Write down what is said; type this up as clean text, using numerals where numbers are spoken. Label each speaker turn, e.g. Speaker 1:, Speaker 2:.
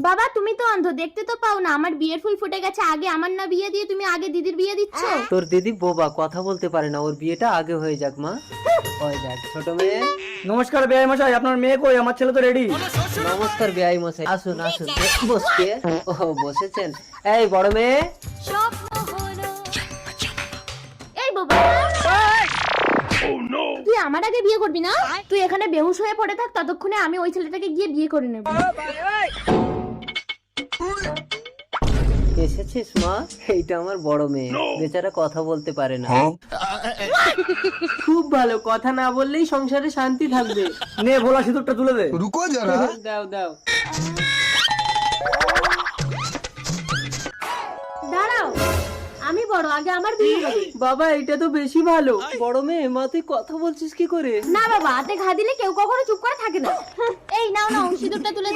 Speaker 1: বাবা তুমি তো অন্ধ, দেখতে তো পাও না আমার বিয়ের ফুল ফুটে গেছে। আগে আমার না বিয়ে দিয়ে তুমি আগে দিদির বিয়ে দিচ্ছ।
Speaker 2: তোর দিদি বোবা, কথা বলতে পারে না, ওর বিয়েটা আগে হয়ে যাক মা। ওই দেখ ছোট মেয়ে।
Speaker 3: নমস্কার বেআই মশাই, আপনার মেয়ে কই? আমার ছেলে তো রেডি।
Speaker 2: নমস্কার বেআই মশাই, আসুন আসুন। বসকে ও বসেছেন। এই বড় মেয়ে।
Speaker 1: এই বাবা তুই আমার আগে বিয়ে করবি না? তুই এখানে বেহুশ হয়ে পড়ে থাক, ততক্ষণে আমি ওই ছেলেটাকে গিয়ে বিয়ে করে নেব।
Speaker 2: এসেছিস মা? এইটা আমার বড় মেয়ে, বেচারা কথা বলতে পারে না। খুব ভালো, কথা না বললেই সংসারে শান্তি থাকবে।
Speaker 3: নে ভোলা সিঁদুরটা তুলে দে।
Speaker 4: रुको जरा।
Speaker 2: দাও দাও।
Speaker 1: দাঁড়াও, আমি বড়, আগে আমার বিয়ে হবে।
Speaker 2: বাবা এটা তো বেশি ভালো। বড় মেয়ে, মা তুই কথা বলছিস কি করে?
Speaker 1: না বাবা, হাতে ঘা দিলে কেউ কখনো চুপ করে থাকে না। এই নাও নাও সিঁদুরটা তুলে দাও।